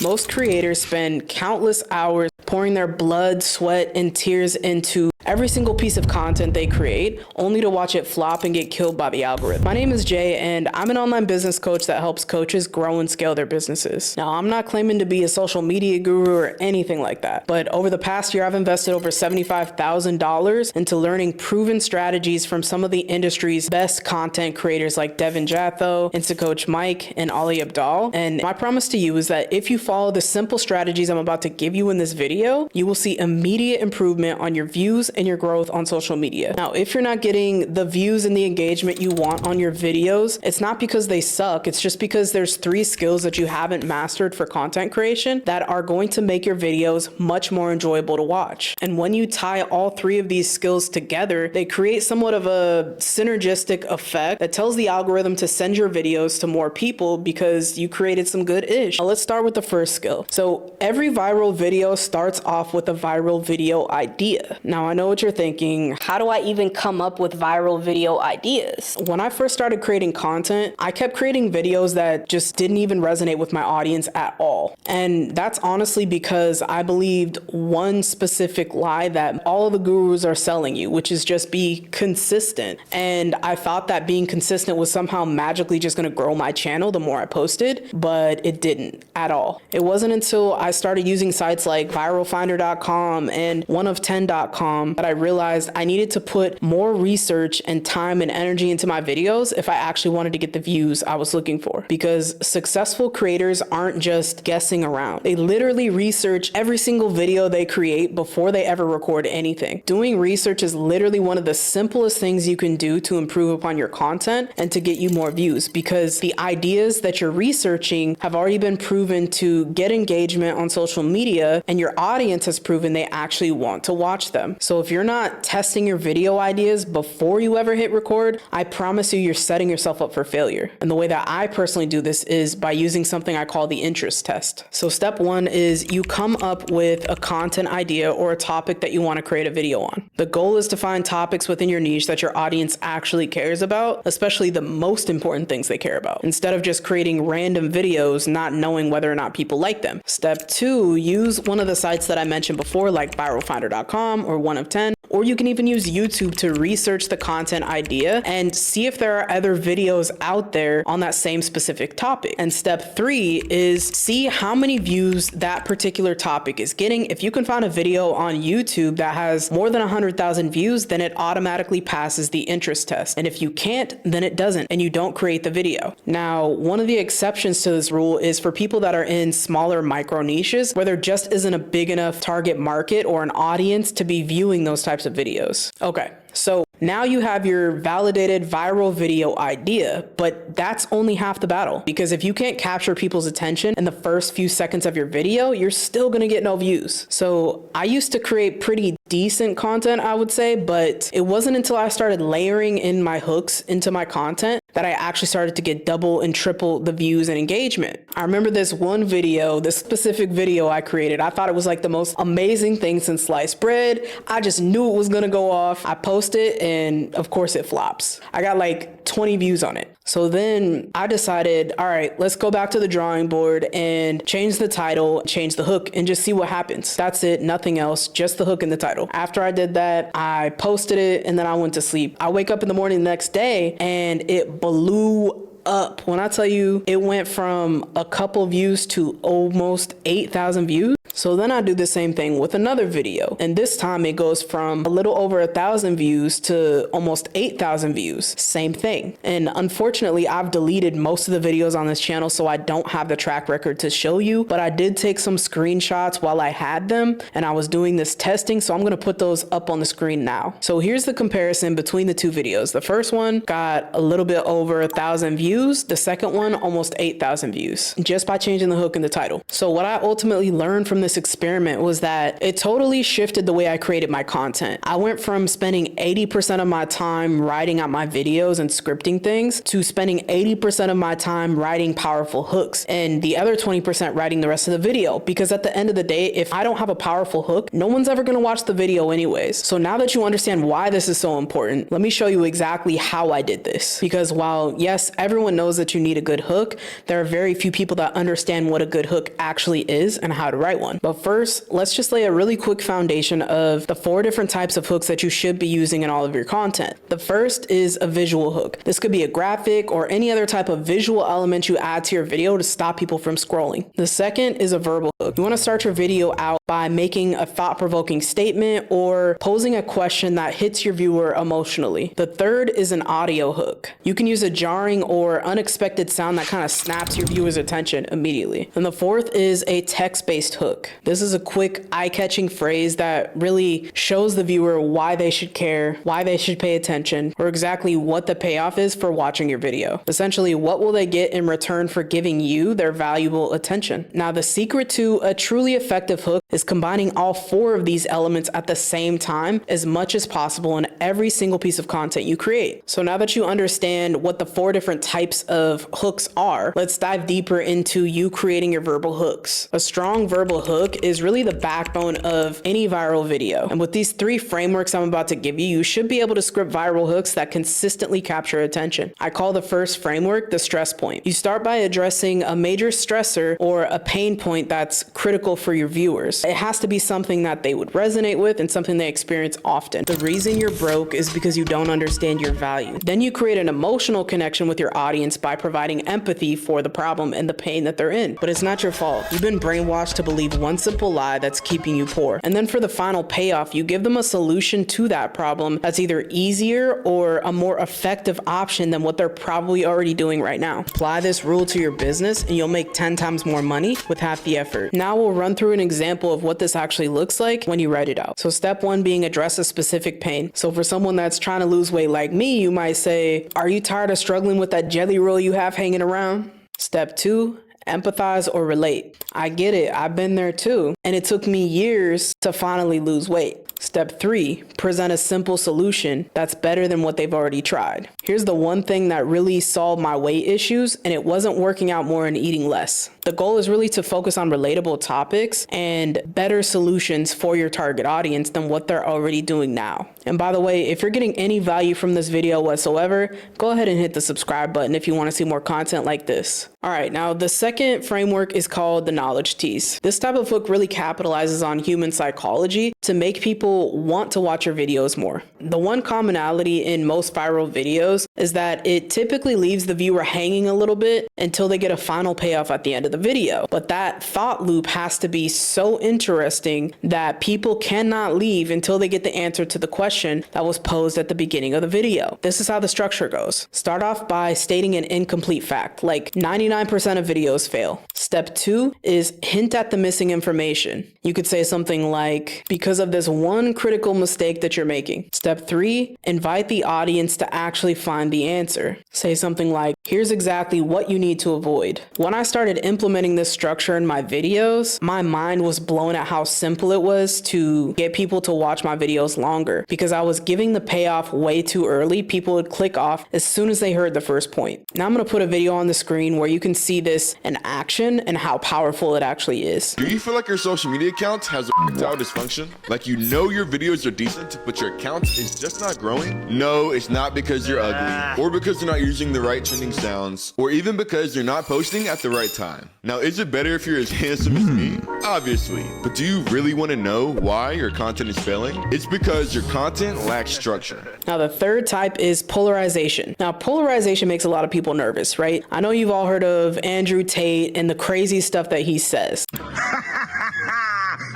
Most creators spend countless hours pouring their blood, sweat, and tears into every single piece of content they create, only to watch it flop and get killed by the algorithm. My name is Jay, and I'm an online business coach that helps coaches grow and scale their businesses. Now, I'm not claiming to be a social media guru or anything like that, but over the past year, I've invested over $75,000 into learning proven strategies from some of the industry's best content creators like Devin Jatho, InstaCoach Mike, and Ali Abdaal. And my promise to you is that if you follow the simple strategies I'm about to give you in this video, you will see immediate improvement on your views and your growth on social media. Now, if you're not getting the views and the engagement you want on your videos, it's not because they suck. It's just because there's 3 skills that you haven't mastered for content creation that are going to make your videos much more enjoyable to watch. And when you tie all 3 of these skills together, they create somewhat of a synergistic effect that tells the algorithm to send your videos to more people because you created some good ish. Now, let's start with the first skill. So every viral video starts off with a viral video idea. Now, I know what you're thinking. How do I even come up with viral video ideas? When I first started creating content, I kept creating videos that just didn't even resonate with my audience at all. And that's honestly because I believed one specific lie that all of the gurus are selling you, which is just be consistent. And I thought that being consistent was somehow magically just going to grow my channel the more I posted, but it didn't at all. It wasn't until I started using sites like viralfinder.com and oneof10.com that I realized I needed to put more research and time and energy into my videos if I actually wanted to get the views I was looking for. Because successful creators aren't just guessing around. They literally research every single video they create before they ever record anything. Doing research is literally one of the simplest things you can do to improve upon your content and to get you more views, because the ideas that you're researching have already been proven to get engagement on social media, and your audience has proven they actually want to watch them. So if you're not testing your video ideas before you ever hit record, I promise you, you're setting yourself up for failure. And the way that I personally do this is by using something I call the interest test. So step 1 is you come up with a content idea or a topic that you want to create a video on. The goal is to find topics within your niche that your audience actually cares about, especially the most important things they care about, instead of just creating random videos not knowing whether or not people like them. Step 2, use one of the sites that I mentioned before, like viralfinder.com or oneof10, or you can even use YouTube to research the content idea and see if there are other videos out there on that same specific topic. And step 3 is see how many views that particular topic is getting. If you can find a video on YouTube that has more than 100,000 views, then it automatically passes the interest test. And if you can't, then it doesn't, and you don't create the video. Now, one of the exceptions to this rule is for people that are in smaller micro niches where there just isn't a big enough target market or an audience to be viewing those types of videos. Okay, so now you have your validated viral video idea, but that's only half the battle, because if you can't capture people's attention in the first few seconds of your video, you're still gonna get no views. So I used to create pretty decent content, I would say, but it wasn't until I started layering in my hooks into my content that I actually started to get double and triple the views and engagement. I remember this one video, this specific video I created. I thought it was like the most amazing thing since sliced bread. I just knew it was gonna go off. I posted and of course it flops. I got like 20 views on it. So then I decided, all right, let's go back to the drawing board and change the title, change the hook, and just see what happens. That's it, nothing else, just the hook and the title. After I did that, I posted it and then I went to sleep. I wake up in the morning the next day and it blew up. When I tell you, it went from a couple views to almost 8,000 views. So then I do the same thing with another video. And this time it goes from a little over 1,000 views to almost 8,000 views. Same thing. And unfortunately, I've deleted most of the videos on this channel, so I don't have the track record to show you, but I did take some screenshots while I had them and I was doing this testing. So I'm going to put those up on the screen now. So here's the comparison between the 2 videos. The first one got a little bit over 1,000 views. The second one, almost 8,000 views, just by changing the hook and the title. So what I ultimately learned from this experiment was that it totally shifted the way I created my content. I went from spending 80% of my time writing out my videos and scripting things to spending 80% of my time writing powerful hooks and the other 20% writing the rest of the video. Because at the end of the day, if I don't have a powerful hook, no one's ever going to watch the video anyways. So now that you understand why this is so important, let me show you exactly how I did this. Because while yes, everyone everyone knows that you need a good hook, there are very few people that understand what a good hook actually is and how to write one. But first, let's just lay a really quick foundation of the 4 different types of hooks that you should be using in all of your content. The first is a visual hook. This could be a graphic or any other type of visual element you add to your video to stop people from scrolling. The second is a verbal hook. You want to start your video out by making a thought-provoking statement or posing a question that hits your viewer emotionally. The third is an audio hook. You can use a jarring or unexpected sound that kind of snaps your viewer's attention immediately. And the fourth is a text-based hook. This is a quick, eye-catching phrase that really shows the viewer why they should care, why they should pay attention, or exactly what the payoff is for watching your video. Essentially, what will they get in return for giving you their valuable attention? Now, the secret to a truly effective hook is combining all 4 of these elements at the same time as much as possible in every single piece of content you create. So now that you understand what the 4 different types of hooks are, let's dive deeper into you creating your verbal hooks. A strong verbal hook is really the backbone of any viral video. And with these 3 frameworks I'm about to give you, you should be able to script viral hooks that consistently capture attention. I call the first framework the stress point. You start by addressing a major stressor or a pain point that's critical for your viewers. It has to be something that they would resonate with and something they experience often. The reason you're broke is because you don't understand your value. Then you create an emotional connection with your audience by providing empathy for the problem and the pain that they're in. But it's not your fault. You've been brainwashed to believe one simple lie that's keeping you poor. And then for the final payoff, you give them a solution to that problem that's either easier or a more effective option than what they're probably already doing right now. Apply this rule to your business and you'll make 10 times more money with half the effort. Now we'll run through an example of what this actually looks like when you write it out. So step 1 being address a specific pain. So for someone that's trying to lose weight like me, you might say, are you tired of struggling with that jelly roll you have hanging around? Step 2, empathize or relate. I get it, I've been there too. And it took me years to finally lose weight. Step 3, present a simple solution that's better than what they've already tried. Here's the one thing that really solved my weight issues, and it wasn't working out more and eating less. The goal is really to focus on relatable topics and better solutions for your target audience than what they're already doing now. And by the way, if you're getting any value from this video whatsoever, go ahead and hit the subscribe button if you want to see more content like this. All right, now the second framework is called the knowledge tease. This type of hook really capitalizes on human psychology to make people want to watch your videos more. The one commonality in most viral videos is that it typically leaves the viewer hanging a little bit until they get a final payoff at the end of the video. But that thought loop has to be so interesting that people cannot leave until they get the answer to the question that was posed at the beginning of the video. This is how the structure goes. Start off by stating an incomplete fact, like 99% of videos fail. Step 2 is hint at the missing information. You could say something like, because of this one critical mistake that you're making. Step 3, invite the audience to actually find the answer. Say something like, here's exactly what you need to avoid. When I started implementing this structure in my videos, my mind was blown at how simple it was to get people to watch my videos longer. Because I was giving the payoff way too early, people would click off as soon as they heard the first point. Now I'm going to put a video on the screen where you can see this in action and how powerful it actually is. Do you feel like your social media account has a erectile dysfunction? Like you know your videos are decent, but your account is just not growing? No, it's not because you're ugly, or because you're not using the right trending sounds, or even because you're not posting at the right time. Now, is it better if you're as handsome as me? Obviously, but do you really want to know why your content is failing? It's because your content lacks structure. Now, the third type is polarization. Now, polarization makes a lot of people nervous, right? I know you've all heard of Andrew Tate and the crazy stuff that he says.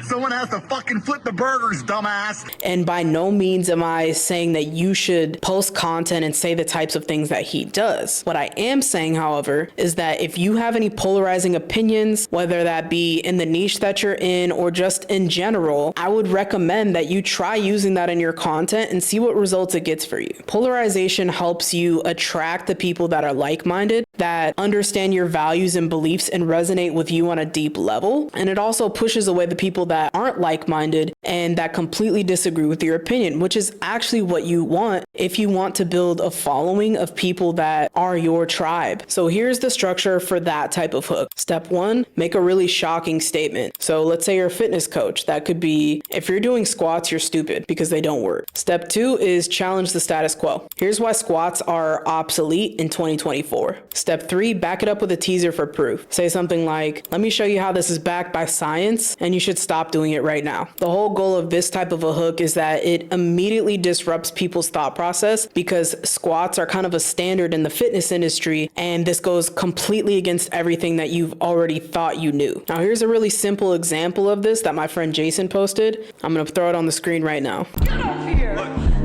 Someone has to fucking flip the burgers, dumbass. And by no means am I saying that you should post content and say the types of things that he does. What I am saying, however, is that if you have any polarizing opinions, whether that be in the niche that you're in or just in general, I would recommend that you try using that in your content and see what results it gets for you. Polarization helps you attract the people that are like-minded, that understand your values and beliefs and resonate with you on a deep level. And it also pushes away the people that that aren't like-minded and that completely disagree with your opinion, which is actually what you want if you want to build a following of people that are your tribe. So here's the structure for that type of hook. Step 1, make a really shocking statement. So let's say you're a fitness coach. That could be, if you're doing squats, you're stupid because they don't work. Step 2 is challenge the status quo. Here's why squats are obsolete in 2024. Step 3, back it up with a teaser for proof. Say something like, let me show you how this is backed by science and you should stop doing it right now. The whole goal of this type of a hook is that it immediately disrupts people's thought process because squats are kind of a standard in the fitness industry, and this goes completely against everything that you've already thought you knew. Now here's a really simple example of this that my friend Jason posted. I'm gonna throw it on the screen right now. Get off here!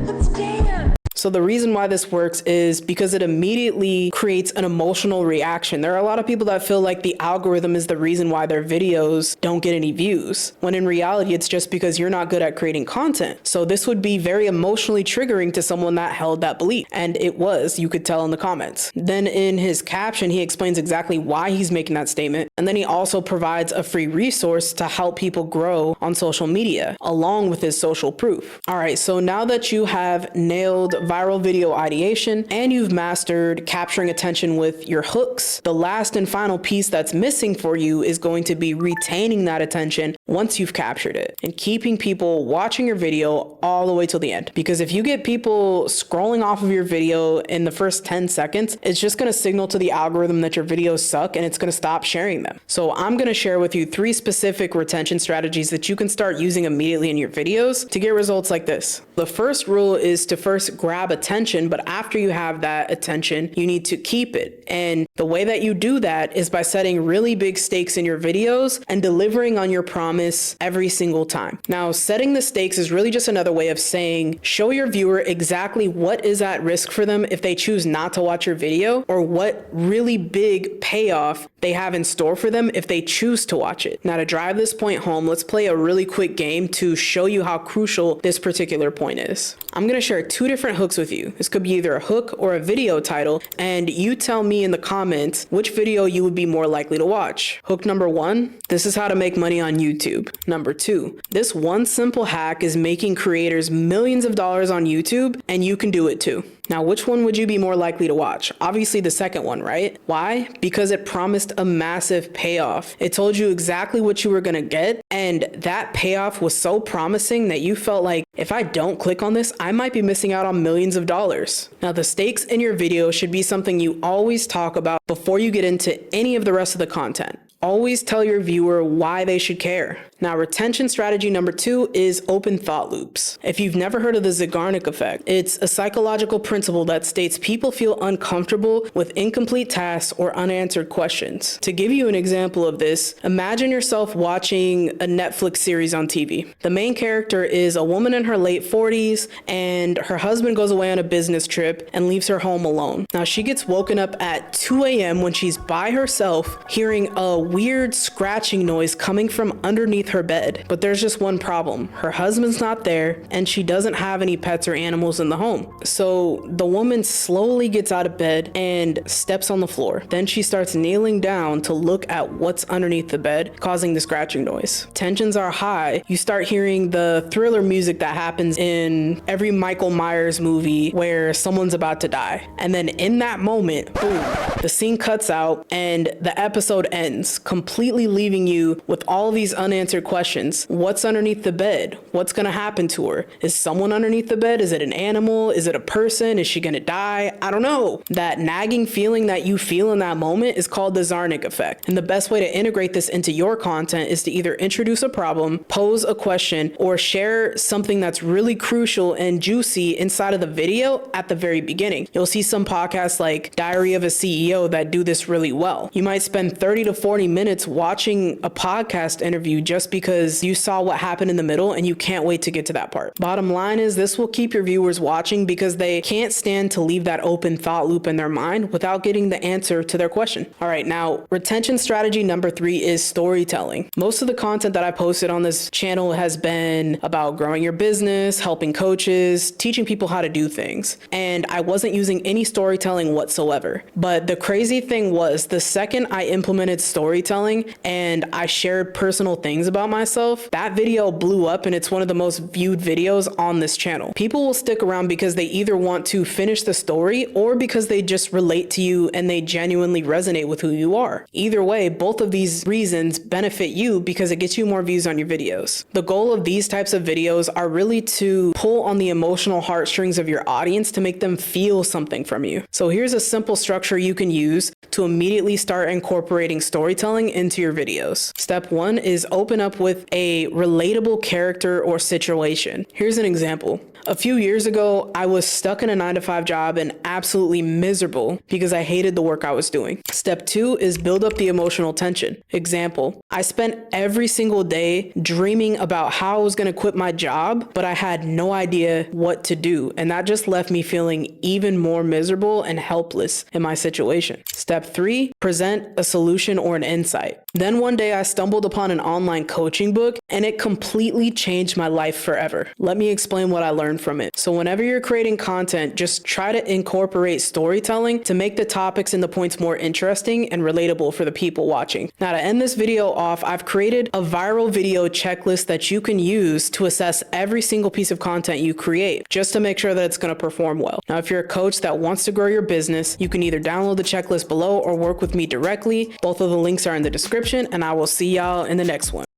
Let's dance! So the reason why this works is because it immediately creates an emotional reaction. There are a lot of people that feel like the algorithm is the reason why their videos don't get any views, when in reality, it's just because you're not good at creating content. So this would be very emotionally triggering to someone that held that belief. And it was, you could tell in the comments. Then in his caption, he explains exactly why he's making that statement. And then he also provides a free resource to help people grow on social media, along with his social proof. All right, so now that you have nailed viral video ideation and you've mastered capturing attention with your hooks, the last and final piece that's missing for you is going to be retaining that attention once you've captured it and keeping people watching your video all the way till the end. Because if you get people scrolling off of your video in the first 10 seconds, it's just going to signal to the algorithm that your videos suck and it's going to stop sharing them. So I'm going to share with you 3 specific retention strategies that you can start using immediately in your videos to get results like this. The first rule is to first grab attention, but after you have that attention, you need to keep it. And the way that you do that is by setting really big stakes in your videos and delivering on your promise every single time. Now, setting the stakes is really just another way of saying, show your viewer exactly what is at risk for them if they choose not to watch your video, or what really big payoff they have in store for them if they choose to watch it. Now, to drive this point home, let's play a really quick game to show you how crucial this particular point is. I'm going to share 2 different hooks with you. This could be either a hook or a video title, and you tell me in the comments which video you would be more likely to watch. Hook number 1, this is how to make money on YouTube. Number 2, this one simple hack is making creators millions of dollars on YouTube, and you can do it too. Now, which one would you be more likely to watch? Obviously the second one, right? Why? Because it promised a massive payoff. It told you exactly what you were gonna get, and that payoff was so promising that you felt like, if I don't click on this, I might be missing out on millions of dollars. Now, the stakes in your video should be something you always talk about before you get into any of the rest of the content. Always tell your viewer why they should care. Now, retention strategy number 2 is open thought loops. If you've never heard of the Zeigarnik effect, it's a psychological principle that states people feel uncomfortable with incomplete tasks or unanswered questions. To give you an example of this, imagine yourself watching a Netflix series on TV. The main character is a woman in her late 40s, and her husband goes away on a business trip and leaves her home alone. Now, she gets woken up at 2 a.m. when she's by herself, hearing a weird scratching noise coming from underneath her bed. But there's just one problem. Her husband's not there, and she doesn't have any pets or animals in the home. So the woman slowly gets out of bed and steps on the floor. Then she starts kneeling down to look at what's underneath the bed, causing the scratching noise. Tensions are high. You start hearing the thriller music that happens in every Michael Myers movie where someone's about to die. And then in that moment, boom, the scene cuts out and the episode ends, completely leaving you with all these unanswered questions. What's underneath the bed? What's gonna happen to her? Is someone underneath the bed? Is it an animal? Is it a person? Is she gonna die? I don't know. That nagging feeling that you feel in that moment is called the Zeigarnik effect. And the best way to integrate this into your content is to either introduce a problem, pose a question, or share something that's really crucial and juicy inside of the video at the very beginning. You'll see some podcasts like Diary of a CEO that do this really well. You might spend 30 to 40 minutes watching a podcast interview just because you saw what happened in the middle and you can't wait to get to that part. Bottom line is, this will keep your viewers watching because they can't stand to leave that open thought loop in their mind without getting the answer to their question. All right, now retention strategy number 3 is storytelling. Most of the content that I posted on this channel has been about growing your business, helping coaches, teaching people how to do things. And I wasn't using any storytelling whatsoever. But the crazy thing was, the second I implemented storytelling, storytelling and I shared personal things about myself, that video blew up and it's one of the most viewed videos on this channel. People will stick around because they either want to finish the story or because they just relate to you and they genuinely resonate with who you are. Either way, both of these reasons benefit you because it gets you more views on your videos. The goal of these types of videos are really to pull on the emotional heartstrings of your audience to make them feel something from you. So here's a simple structure you can use to immediately start incorporating storytelling into your videos. Step 1 is open up with a relatable character or situation. Here's an example. A few years ago, I was stuck in a 9-to-5 job and absolutely miserable because I hated the work I was doing. Step 2 is build up the emotional tension. Example, I spent every single day dreaming about how I was going to quit my job, but I had no idea what to do. And that just left me feeling even more miserable and helpless in my situation. Step 3, present a solution or an insight. Then one day I stumbled upon an online coaching book and it completely changed my life forever. Let me explain what I learned from it. So whenever you're creating content, just try to incorporate storytelling to make the topics and the points more interesting and relatable for the people watching. Now, to end this video off, I've created a viral video checklist that you can use to assess every single piece of content you create, just to make sure that it's going to perform well. Now, if you're a coach that wants to grow your business, you can either download the checklist below or work with me directly. Both of the links are in the description, and I will see y'all in the next one.